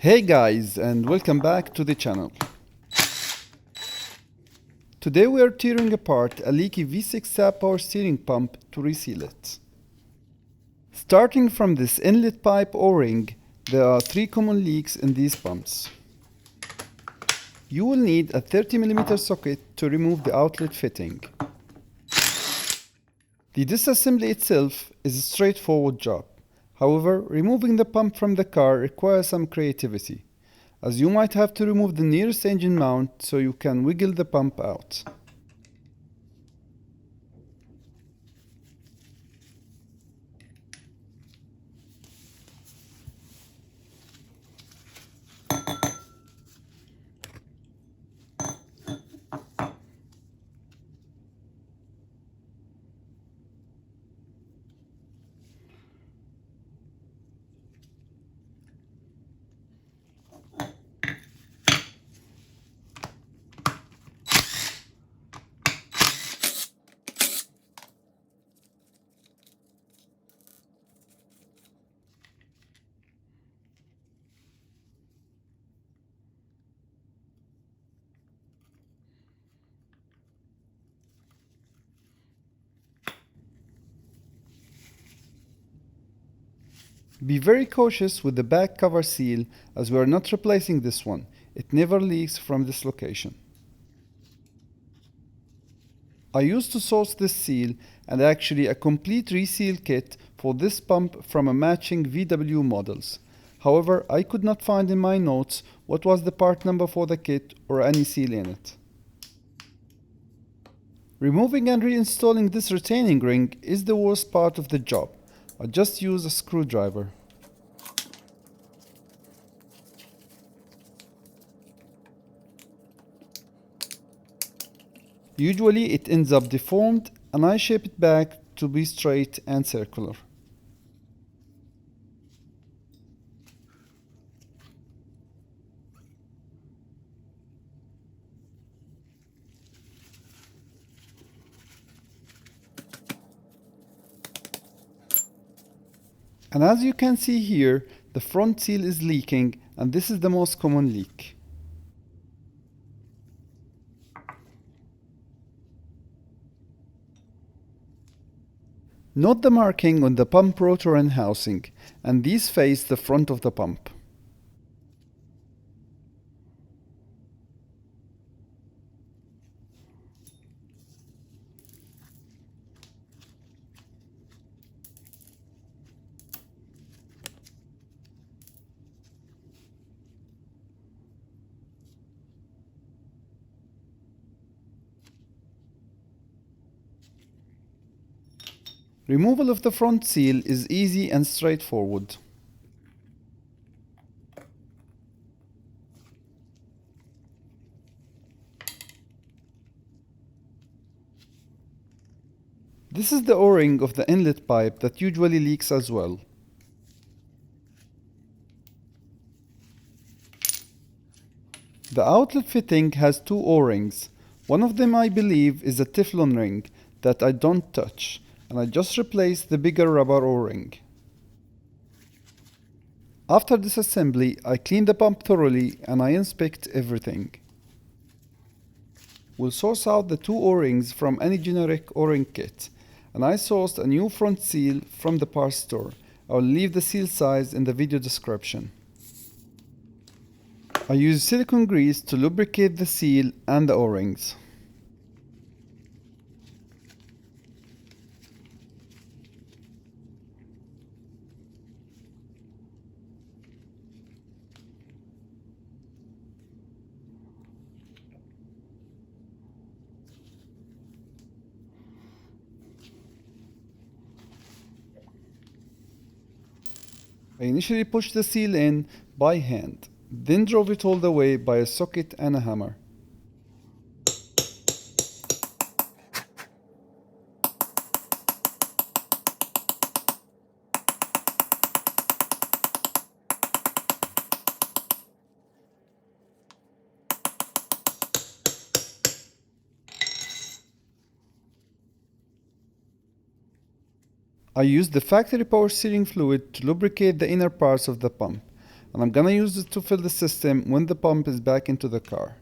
Hey guys, and welcome back to the channel. Today we are tearing apart a leaky V6 Saab power steering pump to reseal it. Starting from this inlet pipe O-ring, there are 3 common leaks in these pumps. You will need a 30mm socket to remove the outlet fitting. The disassembly itself is a straightforward job. However, removing the pump from the car requires some creativity, as you might have to remove the nearest engine mount so you can wiggle the pump out. Be very cautious with the back cover seal, as we are not replacing this one. It never leaks from this location. I used to source this seal and actually a complete reseal kit for this pump from a matching VW models. However, I could not find in my notes what was the part number for the kit or any seal in it. Removing and reinstalling this retaining ring is the worst part of the job. I just use a screwdriver. Usually it ends up deformed and I shape it back to be straight and circular. And as you can see here, the front seal is leaking, and this is the most common leak. Note the marking on the pump rotor and housing, and these face the front of the pump. Removal of the front seal is easy and straightforward. This is the O-ring of the inlet pipe that usually leaks as well. The outlet fitting has 2 O-rings. One of them I believe is a Teflon ring that I don't touch, and I just replaced the bigger rubber O-ring. After disassembly, I clean the pump thoroughly and I inspect everything. We'll source out the 2 O-rings from any generic O-ring kit, and I sourced a new front seal from the parts store. I will leave the seal size in the video description. I use silicone grease to lubricate the seal and the O-rings. I initially pushed the seal in by hand, then drove it all the way by a socket and a hammer. I used the factory power steering fluid to lubricate the inner parts of the pump. and I'm gonna use it to fill the system when the pump is back into the car.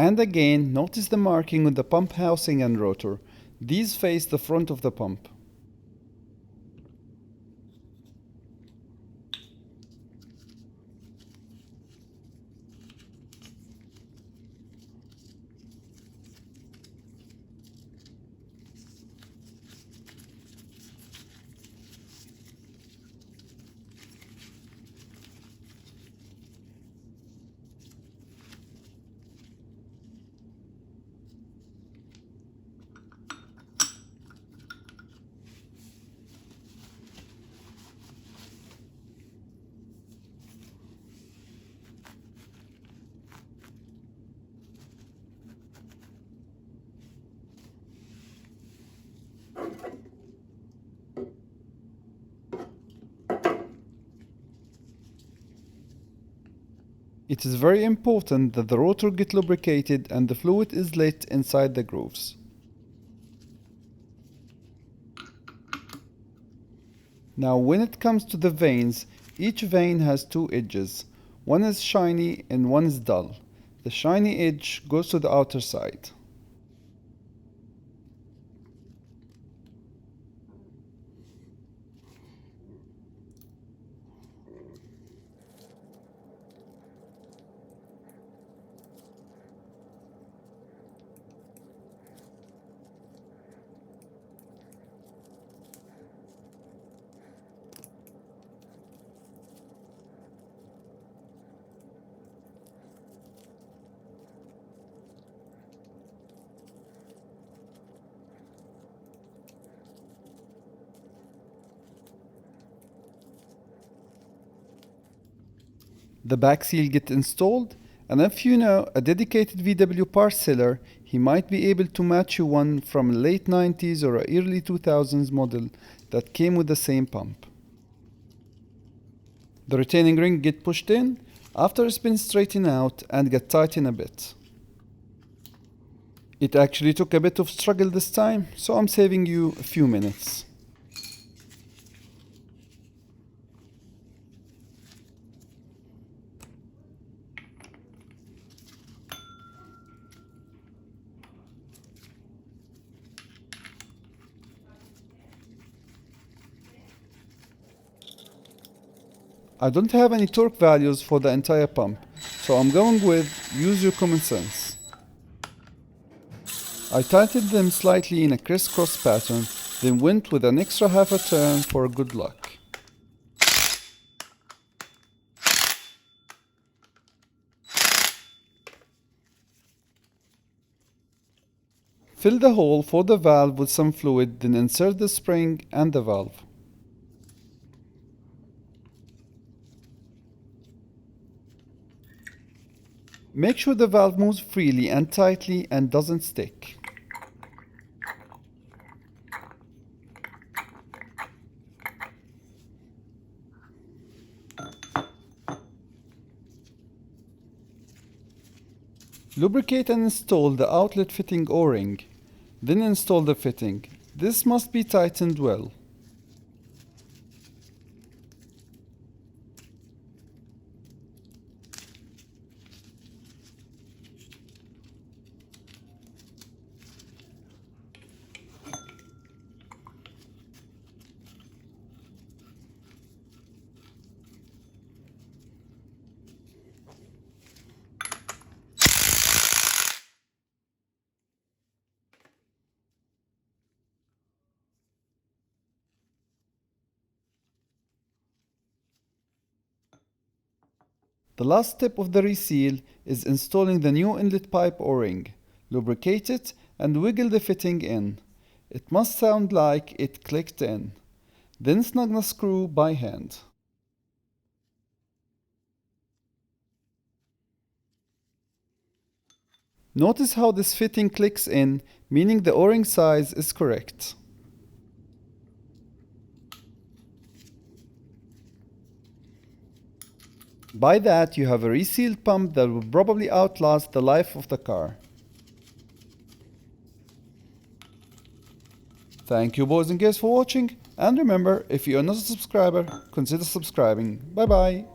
And again, notice the marking on the pump housing and rotor. These face the front of the pump. It is very important that the rotor get lubricated and the fluid is lit inside the grooves. Now when it comes to the vanes, each vane has two edges. One is shiny and one is dull. The shiny edge goes to the outer side. The back seal gets installed, and if you know a dedicated VW part seller, he might be able to match you one from a late 90s or a early 2000s model that came with the same pump. The retaining ring get pushed in after it's been straightened out and get tightened a bit. It actually took a bit of struggle this time, so I'm saving you a few minutes. I don't have any torque values for the entire pump, so I'm going with use your common sense. I tightened them slightly in a crisscross pattern, then went with an extra half a turn for good luck. Fill the hole for the valve with some fluid, then insert the spring and the valve. Make sure the valve moves freely and tightly and doesn't stick. Lubricate and install the outlet fitting O-ring. Then install the fitting. This must be tightened well. The last step of the reseal is installing the new inlet pipe O-ring. Lubricate it and wiggle the fitting in. It must sound like it clicked in. Then snug the screw by hand. Notice how this fitting clicks in, meaning the O-ring size is correct. By that, you have a resealed pump that will probably outlast the life of the car. Thank you boys and girls for watching, and remember, if you are not a subscriber, consider subscribing. Bye bye.